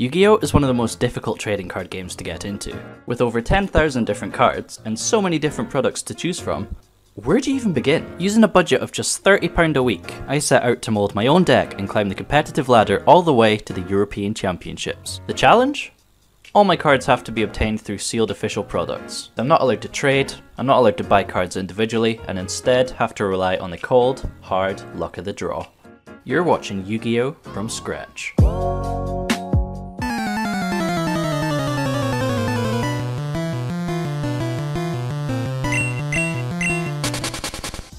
Yu-Gi-Oh is one of the most difficult trading card games to get into. With over 10,000 different cards and so many different products to choose from, where do you even begin? Using a budget of just £30 a week, I set out to mould my own deck and climb the competitive ladder all the way to the European Championships. The challenge? All my cards have to be obtained through sealed official products. I'm not allowed to trade, I'm not allowed to buy cards individually, and instead have to rely on the cold, hard luck of the draw. You're watching Yu-Gi-Oh! From scratch.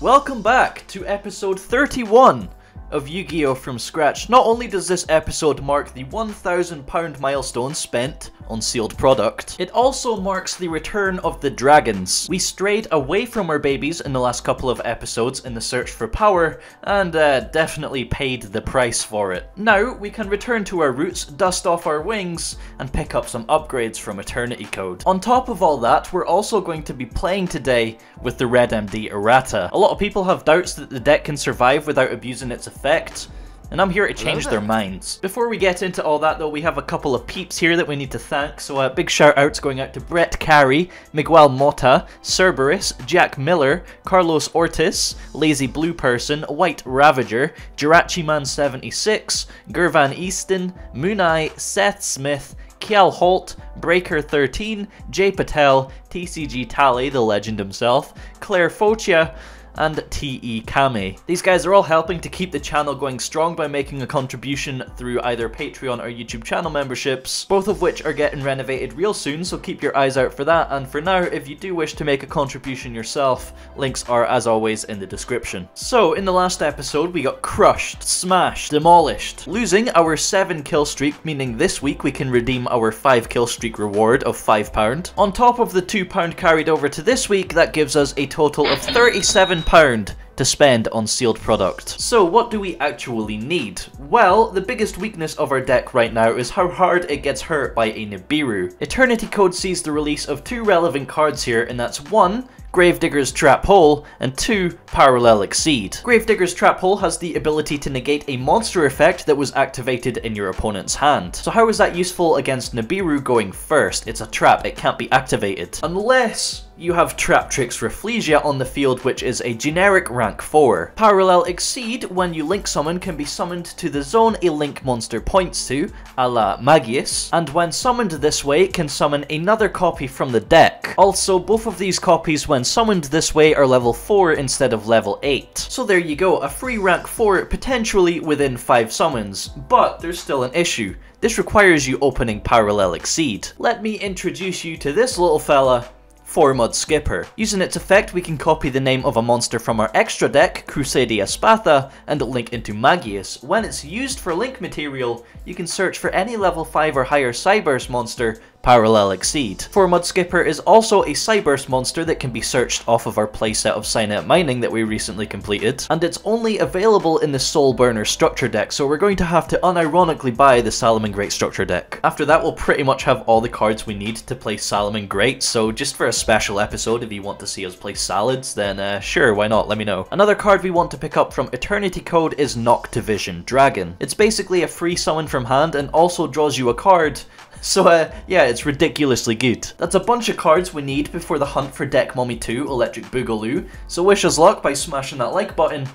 Welcome back to episode 31 of Yu-Gi-Oh! From scratch. Not only does this episode mark the £1,000 milestone spent on sealed product, it also marks the return of the dragons. We strayed away from our babies in the last couple of episodes in the search for power, and definitely paid the price for it. Now we can return to our roots, dust off our wings, and pick up some upgrades from Eternity Code. On top of all that, we're also going to be playing today with the Red MD Errata. A lot of people have doubts that the deck can survive without abusing its effect, and I'm here to change their minds. Before we get into all that though, we have a couple of peeps here that we need to thank, so big shout outs going out to Brett Carey, Miguel Mota, Cerberus, Jack Miller, Carlos Ortiz, Lazy Blue Person, White Ravager, Jirachiman76, Gurvan Easton, Mooneye, Seth Smith, Kiel Holt, Breaker13, Jay Patel, TCG Tally, the legend himself, Claire Focia, and T.E. Kame. These guys are all helping to keep the channel going strong by making a contribution through either Patreon or YouTube channel memberships, both of which are getting renovated real soon, so keep your eyes out for that. And for now, if you do wish to make a contribution yourself, links are as always in the description. So in the last episode we got crushed, smashed, demolished, losing our 7 kill streak, meaning this week we can redeem our 5 kill streak reward of £5. On top of the £2 carried over to this week, that gives us a total of £37 to spend on sealed product. So what do we actually need? Well, the biggest weakness of our deck right now is how hard it gets hurt by a Nibiru. Eternity Code sees the release of 2 relevant cards here, and that's 1, Gravedigger's Trap Hole, and 2, Parallel Exceed. Gravedigger's Trap Hole has the ability to negate a monster effect that was activated in your opponent's hand. So how is that useful against Nibiru going first? It's a trap, it can't be activated. Unless you have Traptrix Rafflesia on the field, which is a generic rank 4. Parallel Exceed, when you link summon, can be summoned to the zone a link monster points to, a la Magius, and when summoned this way, can summon another copy from the deck. Also, both of these copies when summoned this way are level 4 instead of level 8. So there you go, a free rank 4 potentially within 5 summons, but there's still an issue. This requires you opening Parallel Exceed. Let me introduce you to this little fella, Formud Skipper. Using its effect, we can copy the name of a monster from our extra deck, Crusadia Spatha, and link into Magius. When it's used for link material, you can search for any level 5 or higher Cyburst monster, Parallel Exceed. Formud Skipper is also a Cyburst monster that can be searched off of our playset of Cynet Mining that we recently completed, and it's only available in the Soul Burner structure deck, so we're going to have to unironically buy the Salamangreat structure deck. After that, we'll pretty much have all the cards we need to play Salamangreat, so just for a special episode, if you want to see us play Salads, then sure, why not, let me know. Another card we want to pick up from Eternity Code is Noctovision Dragon. It's basically a free summon from hand and also draws you a card. So yeah, it's ridiculously good. That's a bunch of cards we need before the hunt for Deck Mummy 2 Electric Boogaloo, so wish us luck by smashing that like button,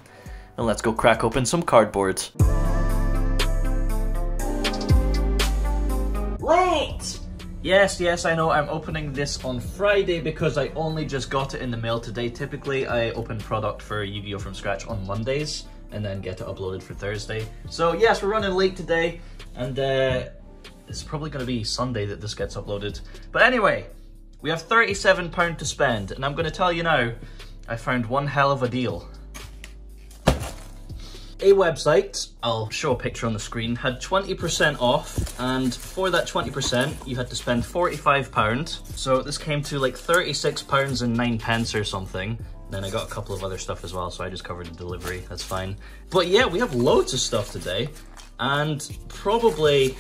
and let's go crack open some cardboard. Late! Yes, I know I'm opening this on Friday because I only just got it in the mail today. Typically, I open product for Yu-Gi-Oh! From scratch on Mondays, and then get it uploaded for Thursday. So yes, we're running late today, and it's probably going to be Sunday that this gets uploaded. But anyway, we have £37 to spend, and I'm going to tell you now, I found one hell of a deal. A website, I'll show a picture on the screen, had 20% off, and for that 20% you had to spend £45. So this came to like £36 and 9 pence or something. Then I got a couple of other stuff as well, so I just covered the delivery, that's fine. But yeah, we have loads of stuff today, and probably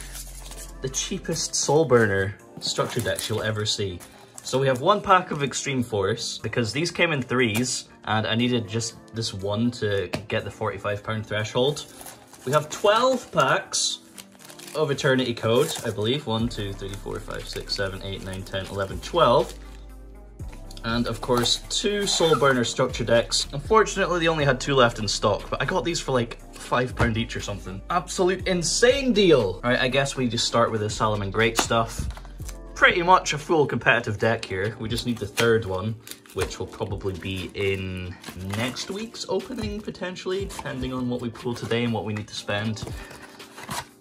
the cheapest Soul Burner structure decks you'll ever see. So we have 1 pack of Extreme Force, because these came in 3s, and I needed just this one to get the £45 threshold. We have 12 packs of Eternity Code, I believe. 1, 2, 3, 4, 5, 6, 7, 8, 9, 10, 11, 12. And of course, 2 Soul Burner structure decks. Unfortunately, they only had 2 left in stock, but I got these for like £5 each or something. Absolute insane deal! Alright, I guess we just start with the Salamangreat Great stuff. Pretty much a full competitive deck here. We just need the 3rd one, which will probably be in next week's opening, potentially, depending on what we pull today and what we need to spend.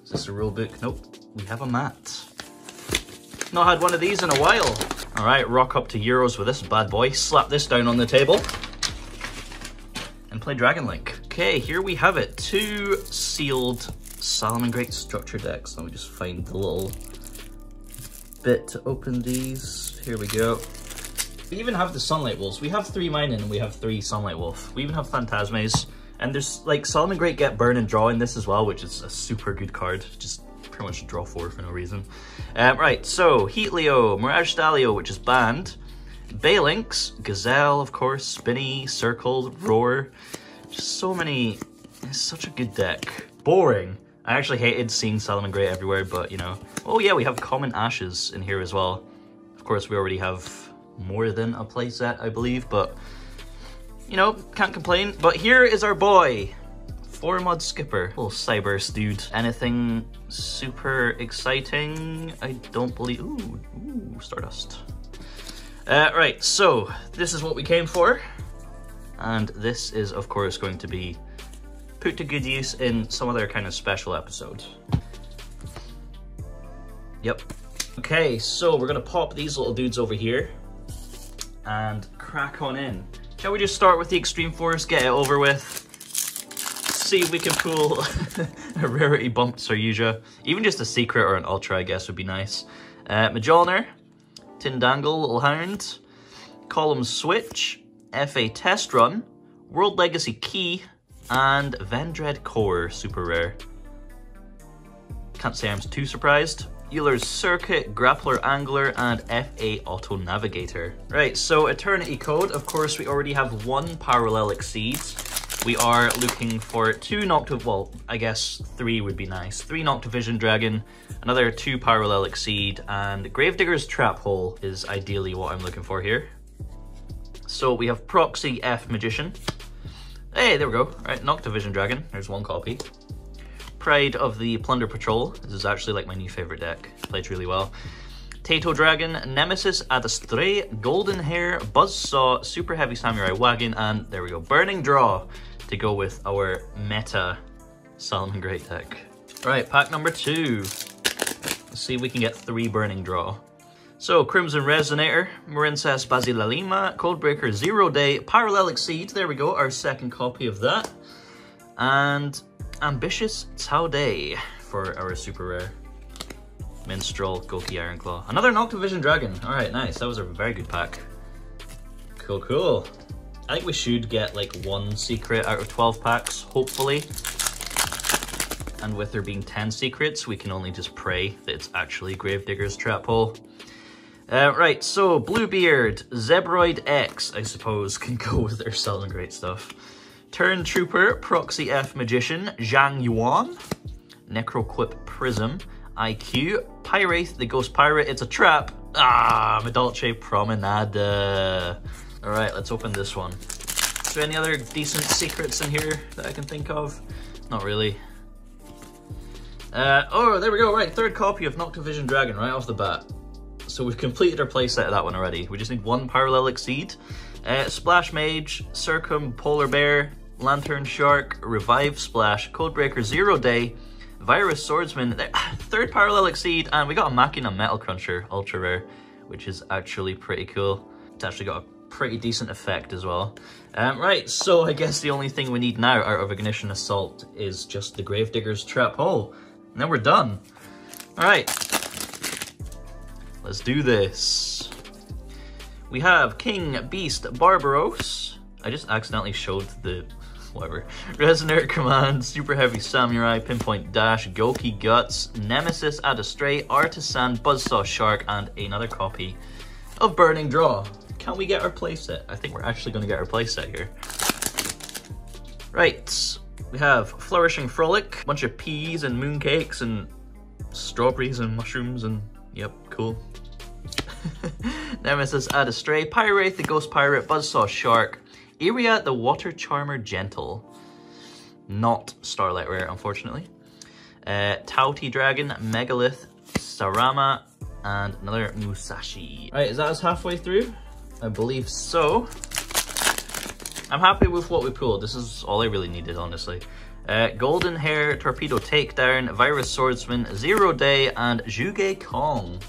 Is this a rule book? Nope. We have a mat. Not had one of these in a while. All right, rock up to Euros with this bad boy. Slap this down on the table. And play Dragon Link. Okay, here we have it. 2 sealed Salamangreat structure decks. Let me just find the little bit to open these. Here we go. We even have the Sunlight Wolves. We have 3 Mining and we have 3 Sunlight Wolf. We even have Phantasmes. And there's like Salamangreat get burn and draw in this as well, which is a super good card. Just pretty much draw 4 for no reason. Right, so Heatleo, Mirage Stalio, which is banned. Balinx, Gazelle, of course, Spinny, Circle, Roar. Just so many. It's such a good deck. Boring. I actually hated seeing Salamangreat everywhere, but you know. Oh yeah, we have Common Ashes in here as well. Of course, we already have more than a playset, I believe, but you know, can't complain. But here is our boy, Formud Skipper. Little Cyburst dude. Anything super exciting? I don't believe. Ooh, Stardust. Right, so this is what we came for. And this is, of course, going to be put to good use in some other kind of special episode. Yep. Okay, so we're gonna pop these little dudes over here and crack on in. Shall we just start with the Extreme Force, get it over with? See if we can pull a rarity bump to our Yugioh. Even just a secret or an ultra, I guess, would be nice. Majalner, Tindangle, Little Hound, Column Switch, FA Test Run, World Legacy Key, and Vendread Core, super rare. Can't say I'm too surprised. Euler's Circuit, Grappler Angler, and FA Auto Navigator. Right, so Eternity Code, of course we already have 1 Parallel Exceed. We are looking for 2 well, I guess 3 would be nice. 3 Noctovision Dragon, another 2 Parallel Exceed, and Gravedigger's Trap Hole is ideally what I'm looking for here. So we have Proxy F Magician. Hey, there we go. Right, Noctovision Dragon, there's 1 copy. Pride of the Plunder Patrol. This is actually like my new favorite deck. Plays really well. Tato Dragon, Nemesis Adastray, Golden Hair, Buzzsaw, Super Heavy Samurai Wagon, and there we go, Burning Draw to go with our meta Salamangreat deck. Right, pack number 2. Let's see if we can get 3 Burning Draw. So, Crimson Resonator, Marincess Basilalima, Codebreaker Zero Day, Parallel Exceed, there we go, our 2nd copy of that. And Ambitious Tao Day for our super rare. Minstrel, Goki Ironclaw. Another Noctovision Dragon. Alright, nice. That was a very good pack. Cool, cool. I think we should get like 1 secret out of 12 packs, hopefully. And with there being 10 secrets, we can only just pray that it's actually Gravedigger's Trap Hole. Right, so Bluebeard, Zebroid X, I suppose, can go with their Salamangreat stuff. Turn Trooper, Proxy F Magician, Zhang Yuan, Necroquip Prism, IQ, Pyraith, the Ghost Pirate, it's a trap. Ah, Medalce Promenade. Alright, let's open this one. Is there any other decent secrets in here that I can think of? Not really. Oh, there we go, right, 3rd copy of Noctovision Dragon right off the bat. So we've completed our playset of that one already. We just need 1 Parallel Exceed. Splash Mage, Circum, Polar Bear, Lantern Shark, Revive Splash, Codebreaker Zero Day, Virus Swordsman, 3rd Parallel Exceed, and we got a Machina Metal Cruncher, ultra rare, which is actually pretty cool. It's actually got a pretty decent effect as well. Right, so I guess the only thing we need now out of Ignition Assault is just the Gravedigger's Trap Hole. And then we're done. Alright. Let's do this. We have King Beast Barbaros. I just accidentally showed the whatever. Resonator Command, Super Heavy Samurai, Pinpoint Dash, Goki Guts, Nemesis Adastray, Artisan, Buzzsaw Shark, and another copy of Burning Draw. Can we get our playset? I think we're actually going to get our playset here. Right, we have Flourishing Frolic, a bunch of peas and mooncakes and strawberries and mushrooms and yep, cool. Nemesis Adastray, Pyrwraith the Ghost Pirate, Buzzsaw Shark, Iria the Water Charmer Gentle, not Starlight Rare unfortunately, Tauti Dragon, Megalith, Sarama, and another Musashi. Right, is that us halfway through? I believe so. I'm happy with what we pulled. This is all I really needed, honestly. Golden Hair, Torpedo Takedown, Virus Swordsman, Zero Day, and Yugioh Kong.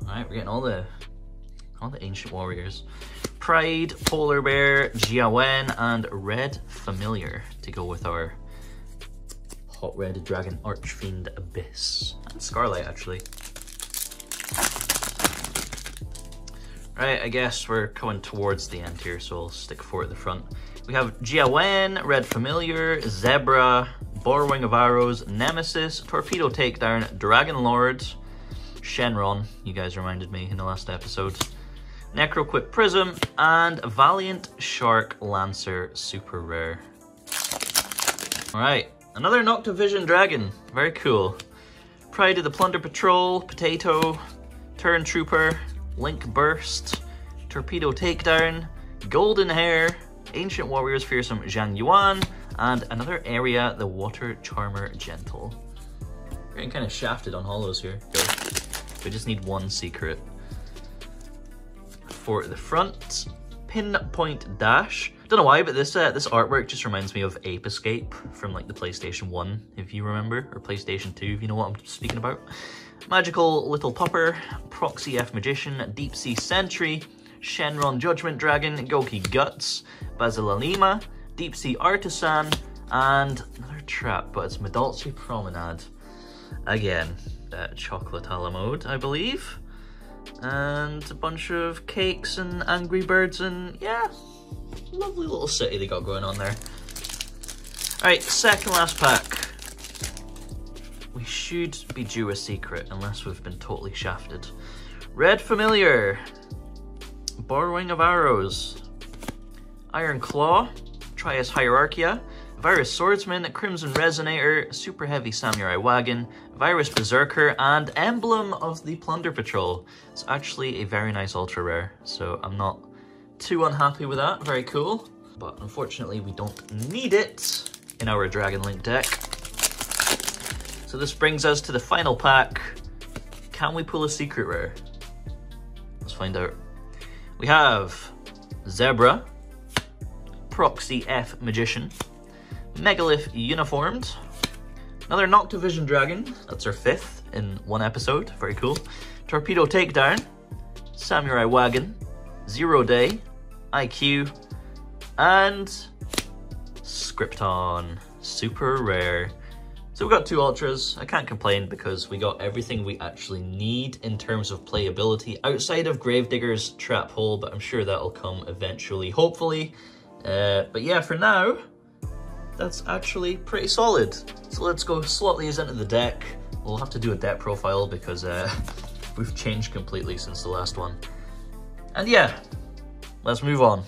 Alright, we're getting all the ancient warriors. Pride, Polar Bear, Jiawen, and Red Familiar to go with our Hot Red Dragon Archfiend Abyss. And Scarlet, actually. Right, I guess we're coming towards the end here, so I'll stick 4 at the front. We have Jiawen, Red Familiar, Zebra, Borrowing of Arrows, Nemesis, Torpedo Takedown, Dragon Lord, Shenron, you guys reminded me in the last episode, Necroquip Prism, and Valiant Shark Lancer Super Rare. Alright, another Noctovision Dragon, very cool. Pride of the Plunder Patrol, Potato, Turn Trooper, Link Burst, Torpedo Takedown, Golden Hair, Ancient Warriors Fearsome Zhang Yuan, and another area, the Water Charmer Gentle. We're getting kind of shafted on holos here. Go. We just need 1 secret. 4 at the front. Pinpoint Dash. Don't know why, but this artwork just reminds me of Ape Escape from like the PlayStation 1, if you remember, or PlayStation 2, if you know what I'm speaking about. Magical Little Tupper, Proxy F Magician, Deep Sea Sentry, Shenron Judgment Dragon, Goki Guts, Basilalima, Deep Sea Artisan, and another trap, but it's Medalci Promenade. Again, Chocolate a la mode, I believe. And a bunch of cakes and Angry Birds and yeah, lovely little city they got going on there. Alright, second last pack. We should be due a secret unless we've been totally shafted. Red Familiar, Borrowing of Arrows, Iron Claw, Trias Hierarchia, Virus Swordsman, Crimson Resonator, Super Heavy Samurai Wagon, Virus Berserker, and Emblem of the Plunder Patrol. It's actually a very nice ultra rare, so I'm not too unhappy with that. Very cool. But unfortunately, we don't need it in our Dragon Link deck. So this brings us to the final pack. Can we pull a secret rare? Let's find out. We have Zebra, Proxy F Magician, Megalith Uniformed, another Noctovision Dragon, that's our 5th in 1 episode, very cool. Torpedo Takedown, Samurai Wagon, Zero Day, IQ, and Scripton, super rare. So we got 2 ultras. I can't complain because we got everything we actually need in terms of playability outside of Gravedigger's Trap Hole, but I'm sure that'll come eventually, hopefully. But yeah, for now, that's actually pretty solid. So let's go slot these into the deck. We'll have to do a deck profile because we've changed completely since the last one. And yeah, let's move on.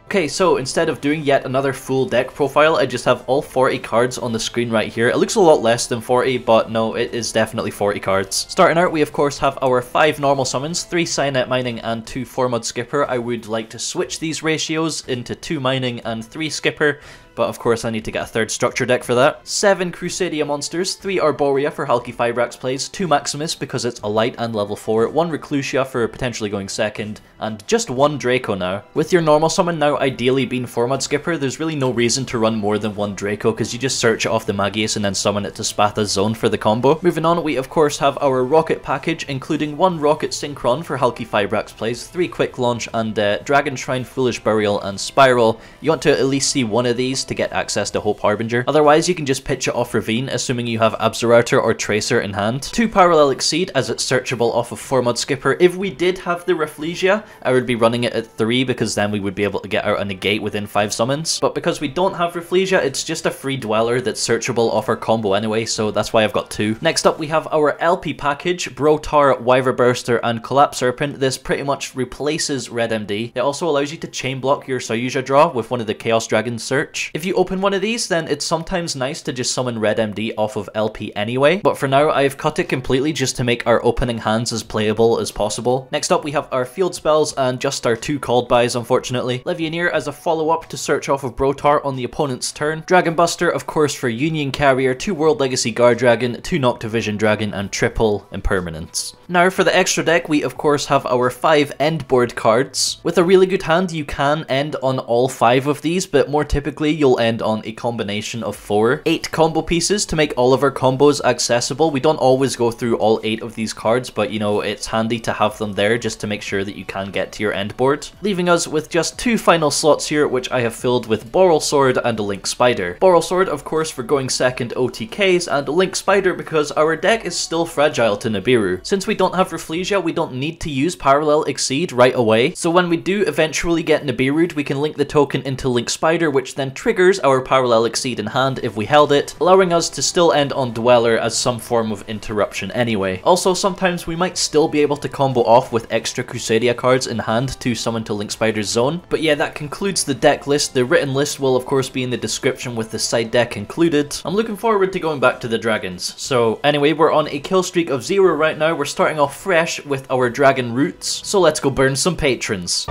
Okay, so instead of doing yet another full deck profile, I just have all 40 cards on the screen right here. It looks a lot less than 40, but no, it is definitely 40 cards. Starting out, we of course have our 5 normal summons, 3 Cynet Mining and 2 Formud Skipper. I would like to switch these ratios into 2 Mining and 3 Skipper, but of course I need to get a 3rd structure deck for that. 7 Crusadia monsters, 3 Arboria for Halki Fibrax plays, 2 Maximus because it's a light and level 4, 1 Reclusia for potentially going 2nd, and just 1 Draco now. With your normal summon now ideally being Formud Skipper, there's really no reason to run more than 1 Draco because you just search it off the Magius and then summon it to Spatha's Zone for the combo. Moving on, we of course have our Rocket package, including 1 Rokket Synchron for Halki Fibrax plays, 3 Quick Launch, and Dragon Shrine, Foolish Burial, and Spiral. You want to at least see 1 of these to get access to Hope Harbinger. Otherwise, you can just pitch it off Ravine, assuming you have Absorouter or Tracer in hand. 2 Parallel Exceed, as it's searchable off of Formud Skipper. If we did have the Reflegia, I would be running it at 3 because then we would be able to get out a negate within 5 summons. But because we don't have Reflegia, it's just a free Dweller that's searchable off our combo anyway, so that's why I've got 2. Next up, we have our LP package, Brotaur, Wyverburster, and Collapserpent. This pretty much replaces Red MD. It also allows you to chain block your Sayuja draw with one of the Chaos Dragons search. If you open one of these, then it's sometimes nice to just summon Red MD off of LP anyway, but for now I've cut it completely just to make our opening hands as playable as possible. Next up we have our field spells and just our 2 called buys, unfortunately. Levianeer as a follow-up to search off of Brotaur on the opponent's turn. Dragonbuster, of course, for Union Carrier, 2 World Legacy Guardragon, 2 Noctovision Dragon, and triple Impermanence. Now for the extra deck, we of course have our 5 end board cards. With a really good hand, you can end on all 5 of these, but more typically you'll end on a combination of 4. 8 combo pieces to make all of our combos accessible. We don't always go through all 8 of these cards, but you know, it's handy to have them there just to make sure that you can get to your end board. Leaving us with just 2 final slots here, which I have filled with Boral Sword and a Link Spider. Boral Sword, of course, for going second OTKs, and a Link Spider because our deck is still fragile to Nibiru. Since we don't have Reclusia, we don't need to use Parallel Exceed right away, so when we do eventually get Nibiru'd, we can link the token into Link Spider, which then triggers our Parallel Exceed in hand if we held it, allowing us to still end on Dweller as some form of interruption anyway. Also, sometimes we might still be able to combo off with extra Crusadia cards in hand to summon to Link Spider's zone. But yeah, that concludes the deck list. The written list will of course be in the description with the side deck included. I'm looking forward to going back to the dragons. So anyway, we're on a kill streak of 0 right now. We're starting off fresh with our dragon roots. So let's go burn some patrons.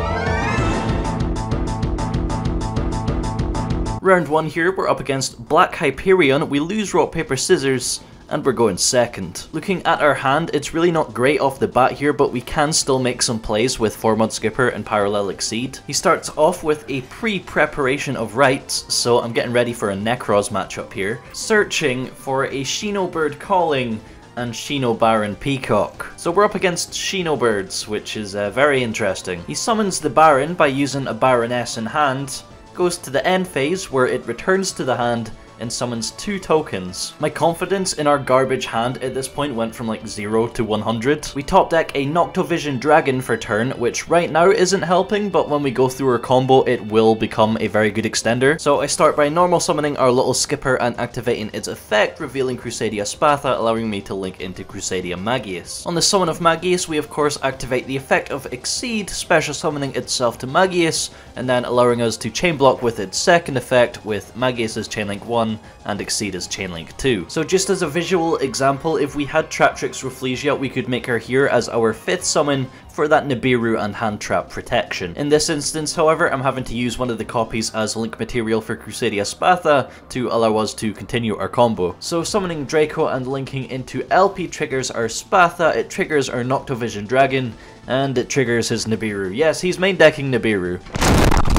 Round 1 here, we're up against Black Hyperion. We lose rock, paper, scissors, and we're going second. Looking at our hand, it's really not great off the bat here, but we can still make some plays with Formud Skipper and Parallel Exceed. He starts off with a pre-preparation of rights, so I'm getting ready for a Necros matchup here. Searching for a Shino Bird Calling and Shino Baron Peacock. So we're up against Shino Birds, which is very interesting. He summons the Baron by using a Baroness in hand, goes to the end phase where it returns to the hand and summons 2 tokens. My confidence in our garbage hand at this point went from like 0 to 100. We top deck a Noctovision Dragon for turn, which right now isn't helping, but when we go through our combo it will become a very good extender. So I start by normal summoning our little skipper and activating its effect, revealing Crusadia Spatha, allowing me to link into Crusadia Magius. On the summon of Magius, we of course activate the effect of Exceed, special summoning itself to Magius, and then allowing us to chain block with its second effect with Magius's Chainlink 1 and Exceed as Chainlink 2. So just as a visual example, if we had Traptrix Reclusia, we could make her here as our 5th summon for that Nibiru and hand trap protection. In this instance, however, I'm having to use one of the copies as link material for Crusadia Spatha to allow us to continue our combo. So summoning Draco and linking into LP triggers our Spatha, it triggers our Noctovision Dragon, and it triggers his Nibiru. Yes, he's main decking Nibiru.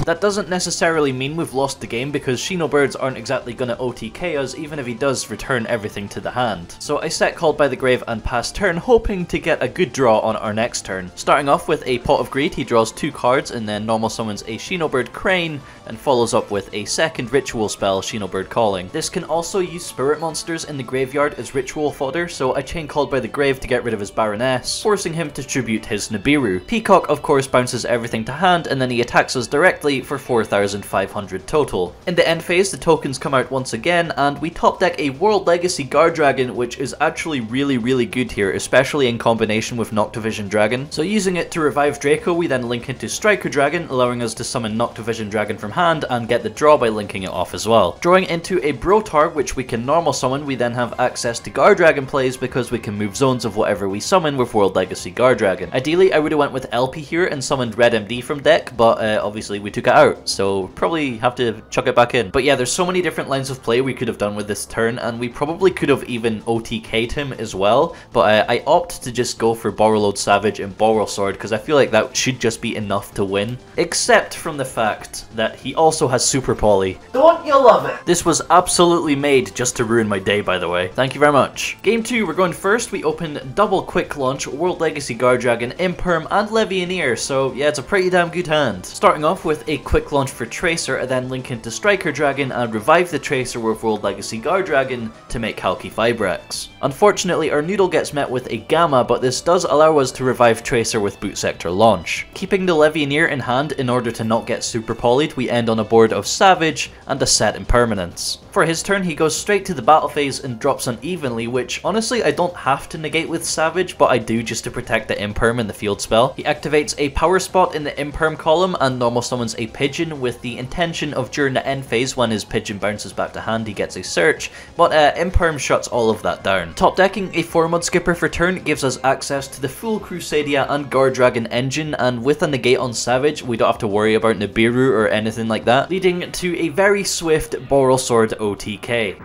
That doesn't necessarily mean we've lost the game because Shino Birds aren't exactly gonna OTK us even if he does return everything to the hand. So I set Called by the Grave and pass turn, hoping to get a good draw on our next turn. Starting off with a Pot of Greed, he draws 2 cards and then normal summons a Shino Bird Crane and follows up with a second ritual spell, Shino Bird Calling. This can also use spirit monsters in the graveyard as ritual fodder, so I chain Called by the Grave to get rid of his Baroness, forcing him to tribute his Nibiru. Peacock of course bounces everything to hand and then he attacks us directly for 4,500 total. In the end phase, the tokens come out once again, and we top deck a World Legacy Guardragon, which is actually really good here, especially in combination with Noctovision Dragon. So using it to revive Draco, we then link into Striker Dragon, allowing us to summon Noctovision Dragon from hand and get the draw by linking it off as well. Drawing into a Brotaur, which we can normal summon, we then have access to Guardragon plays because we can move zones of whatever we summon with World Legacy Guardragon. Ideally, I would have went with LP here and summoned Red MD from deck, but obviously we took it out, so probably have to chuck it back in. But yeah, there's so many different lines of play we could have done with this turn, and we probably could have even OTK'd him as well, but I opt to just go for Borrowload Savage and Boral Sword because I feel like that should just be enough to win. Except from the fact that he also has Super Poly. Don't you love it? This was absolutely made just to ruin my day, by the way. Thank you very much. Game 2, we're going first. We open double quick launch, World Legacy Guardragon, Imperm, and Levianeer, so yeah, it's a pretty damn good hand. Starting off with a quick launch for Tracer and then link into Striker Dragon and revive the Tracer with World Legacy Guardragon to make Halki Fibrex. Unfortunately, our noodle gets met with a Gamma, but this does allow us to revive Tracer with Boot Sector launch. Keeping the Levianeer in hand in order to not get super polyed, we end on a board of Savage and a set Impermanence. For his turn, he goes straight to the battle phase and drops Unevenly, which honestly I don't have to negate with Savage, but I do just to protect the Imperm in the field spell. He activates a power spot in the Imperm column and normal summons a a pigeon with the intention of during the end phase when his pigeon bounces back to hand he gets a search, but Imperm shuts all of that down. Top decking a Formud Skipper for turn gives us access to the full Crusadia and Guardragon engine, and with a negate on Savage we don't have to worry about Nibiru or anything like that, leading to a very swift Borrelsword OTK.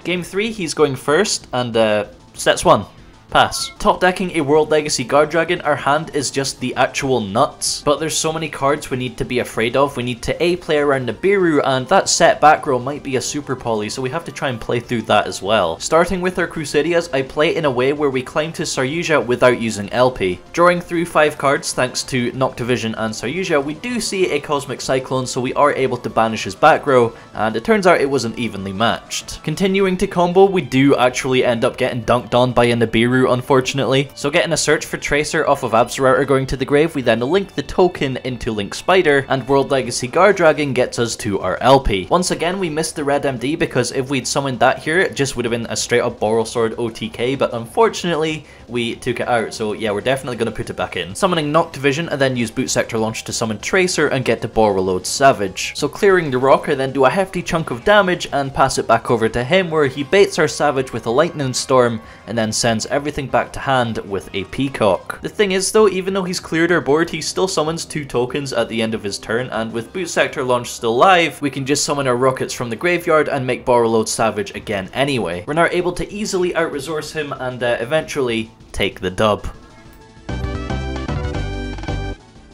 Game 3 he's going first, and sets 1. Pass. Top decking a World Legacy Guardragon, our hand is just the actual nuts, but there's so many cards we need to be afraid of. We need to play around Nibiru, and that set back row might be a super poly, so we have to try and play through that as well. Starting with our Crusadias, I play in a way where we climb to Saryuja without using LP. Drawing through 5 cards thanks to Noctovision and Saryuja, we do see a Cosmic Cyclone, so we are able to banish his back row, and it turns out it wasn't evenly matched. Continuing to combo, we do actually end up getting dunked on by a Nibiru, unfortunately. So getting a search for Tracer off of Absorouter going to the grave, we then link the token into Link Spider, and World Legacy Guardragon gets us to our LP. Once again, we missed the red MD, because if we'd summoned that here, it just would have been a straight up Borrelsword OTK, but unfortunately, we took it out, so yeah, we're definitely going to put it back in. Summoning Noctovision, and then use Boot Sector Launch to summon Tracer and get to Borreload Savage. So clearing the rock, I then do a hefty chunk of damage and pass it back over to him, where he baits our Savage with a Lightning Storm, and then sends everything back to hand with a Peacock. The thing is though, even though he's cleared our board, he still summons 2 tokens at the end of his turn, and with Boot Sector Launch still live, we can just summon our rockets from the graveyard and make Borreload Savage again anyway. We're now able to easily out-resource him and eventually take the dub.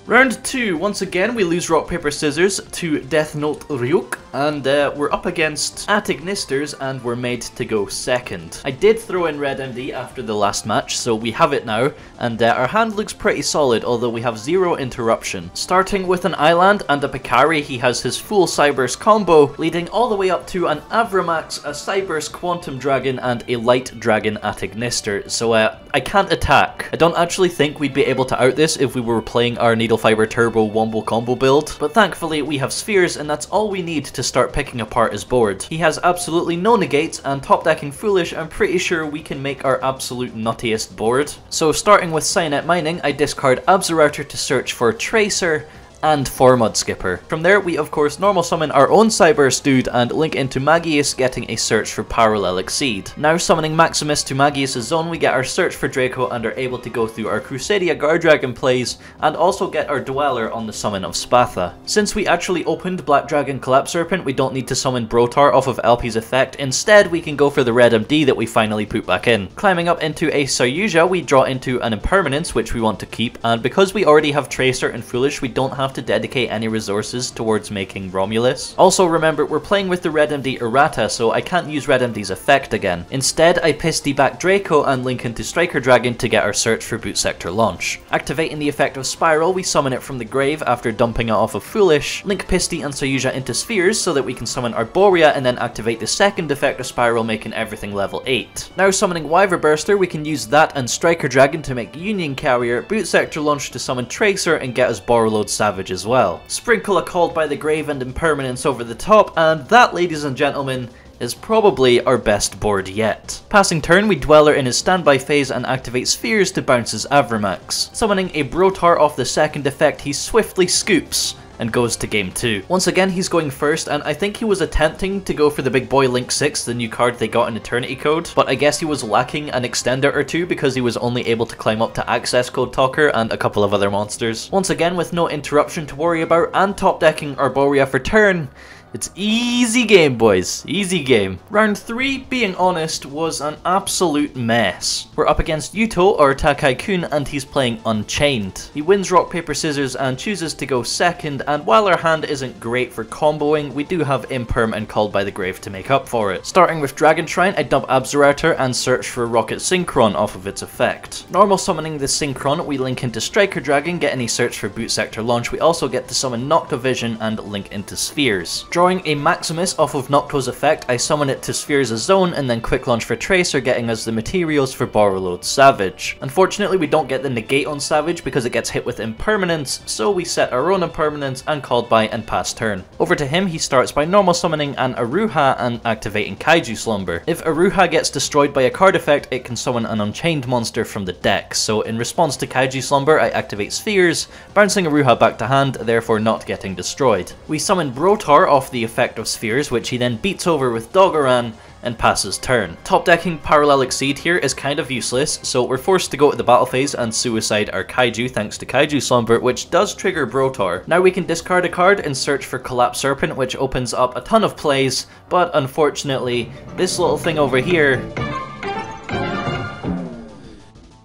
Round 2, once again we lose Rock Paper Scissors to Death Note Ryuk, and we're up against Atignisters and we're made to go second. I did throw in Red MD after the last match, so we have it now, and our hand looks pretty solid, although we have 0 interruption. Starting with an Island and a Picari, he has his full Cyburst combo, leading all the way up to an Avramax, a Cyburst Quantum Dragon, and a Light Dragon Atignister, so I can't attack. I don't actually think we'd be able to out this if we were playing our Needle Fiber Turbo Wombo combo build, but thankfully we have spheres, and that's all we need to start picking apart his board. He has absolutely no negates, and top decking Foolish, I'm pretty sure we can make our absolute nuttiest board. So starting with Cynet Mining, I discard Absorouter to search for Tracer and Formud Skipper. From there, we of course normal summon our own Cyburst dude and link into Magius, getting a search for Parallel Exceed. Now summoning Maximus to Magius' zone, we get our search for Draco and are able to go through our Crusadia Guardragon plays and also get our Dweller on the summon of Spatha. Since we actually opened Black Dragon Collapserpent, we don't need to summon Brotaur off of LP's effect. Instead, we can go for the Red MD that we finally put back in. Climbing up into a Saryuja, we draw into an Impermanence, which we want to keep, and because we already have Tracer and Foolish, we don't have to dedicate any resources towards making Romulus. Also remember, we're playing with the Red MD Errata, so I can't use Red MD's effect again. Instead, I Pissy back Draco and link into Striker Dragon to get our search for Boot Sector Launch. Activating the effect of Spiral, we summon it from the grave after dumping it off of Foolish, link Pissy and Saryuja into spheres so that we can summon Arboria and then activate the second effect of Spiral, making everything level 8. Now summoning Wyverburster, we can use that and Striker Dragon to make Union Carrier, Boot Sector Launch to summon Tracer and get us Borreload Savage as well. Sprinkle a Called by the Grave and Impermanence over the top, and that, ladies and gentlemen, is probably our best board yet. Passing turn, we Dweller in his standby phase and activate Spheres to bounce his Avramax. Summoning a Brotaur off the second effect, he swiftly scoops and goes to game 2. Once again, he's going first, and I think he was attempting to go for the big boy Link 6, the new card they got in Eternity Code, but I guess he was lacking an extender or two because he was only able to climb up to Access Code Talker and a couple of other monsters. Once again, with no interruption to worry about and top decking Arboria for turn, it's easy game, boys. Easy game. Round 3, being honest, was an absolute mess. We're up against Yugioh or Takai-kun, and he's playing Unchained. He wins Rock, Paper, Scissors and chooses to go second, and while our hand isn't great for comboing, we do have Imperm and Called by the Grave to make up for it. Starting with Dragon Shrine, I dump Absorouter and search for Rokket Synchron off of its effect. Normal summoning the Synchron, we link into Striker Dragon, get any search for Boot Sector Launch. We also get to summon Noctovision and link into Spheres. Drawing a Maximus off of Nocto's effect, I summon it to Spheres a Zone and then quick launch for Tracer, getting us the materials for Borrowload Savage. Unfortunately, we don't get the negate on Savage because it gets hit with impermanence, so we set our own impermanence and called by and pass turn. Over to him, he starts by normal summoning an Aruha and activating Kaiju Slumber. If Aruha gets destroyed by a card effect, it can summon an Unchained monster from the deck, so in response to Kaiju Slumber, I activate Spheres, bouncing Aruha back to hand, therefore not getting destroyed. We summon Brotaur off the effect of Spheres, which he then beats over with Doggoran and passes turn. Top decking Parallel Exceed here is kind of useless, so we're forced to go to the battle phase and suicide our Kaiju thanks to Kaiju Slumber, which does trigger Brotaur. Now we can discard a card and search for Collapserpent, which opens up a ton of plays, but unfortunately, this little thing over here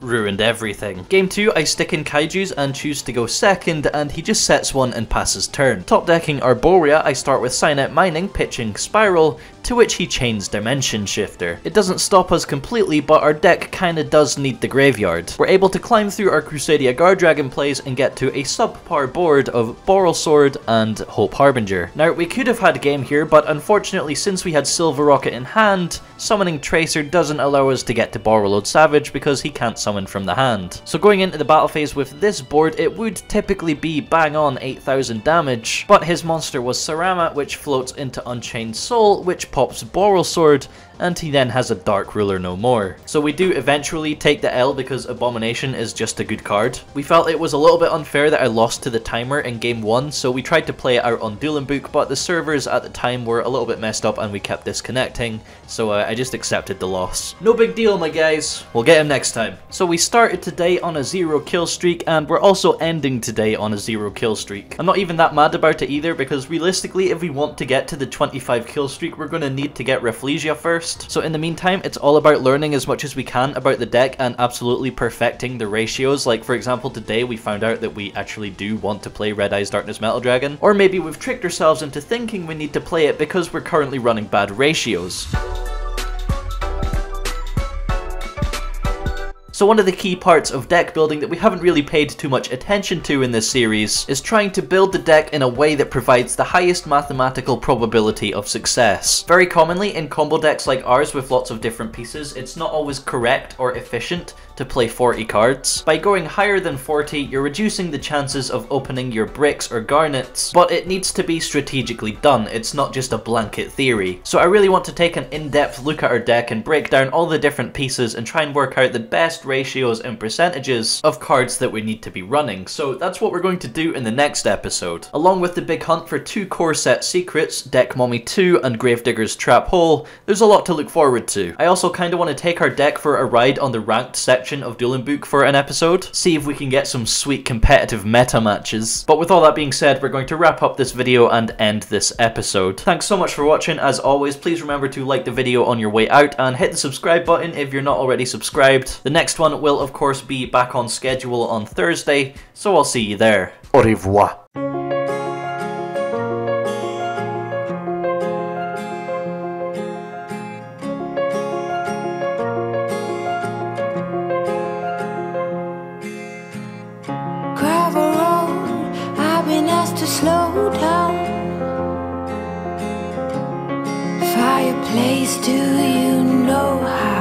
ruined everything. Game 2, I stick in Kaijus and choose to go second, and he just sets one and passes turn. Top decking Arboria, I start with Cynet Mining, pitching Spiral, to which he chains Dimension Shifter. It doesn't stop us completely, but our deck kinda does need the graveyard. We're able to climb through our Crusadia Guardragon plays and get to a subpar board of Borrelsword and Hope Harbinger. Now, we could have had game here, but unfortunately since we had Silverrokket in hand, summoning Tracer doesn't allow us to get to Borrowload Savage because he can't summon from the hand. So going into the battle phase with this board, it would typically be bang on 8,000 damage, but his monster was Sarama, which floats into Unchained Soul, which pops Borrelsword, and he then has a Dark Ruler no more. So we do eventually take the L because Abomination is just a good card. We felt it was a little bit unfair that I lost to the timer in game 1, so we tried to play it out on Dueling Book, but the servers at the time were a little bit messed up and we kept disconnecting, so I just accepted the loss. No big deal, my guys. We'll get him next time. So we started today on a 0 kill streak, and we're also ending today on a 0 kill streak. I'm not even that mad about it either, because realistically, if we want to get to the 25 kill streak, we're going to need to get Reclusia first. So in the meantime, it's all about learning as much as we can about the deck and absolutely perfecting the ratios. Like for example, today we found out that we actually do want to play Red Eyes Darkness Metal Dragon, or maybe we've tricked ourselves into thinking we need to play it because we're currently running bad ratios. So one of the key parts of deck building that we haven't really paid too much attention to in this series is trying to build the deck in a way that provides the highest mathematical probability of success. Very commonly in combo decks like ours with lots of different pieces, it's not always correct or efficient to play 40 cards. By going higher than 40, you're reducing the chances of opening your bricks or garnets, but it needs to be strategically done. It's not just a blanket theory. So I really want to take an in-depth look at our deck and break down all the different pieces and try and work out the best ratios and percentages of cards that we need to be running. So that's what we're going to do in the next episode. Along with the big hunt for 2 core set secrets, Deck Mommy 2 and Gravedigger's Trap Hole, there's a lot to look forward to. I also kinda want to take our deck for a ride on the ranked section of Dueling Book for an episode, see if we can get some sweet competitive meta matches. But with all that being said, we're going to wrap up this video and end this episode. Thanks so much for watching. As always, please remember to like the video on your way out and hit the subscribe button if you're not already subscribed. The next one will of course be back on schedule on Thursday, so I'll see you there. Au revoir. To slow down. Fireplace, do you know how?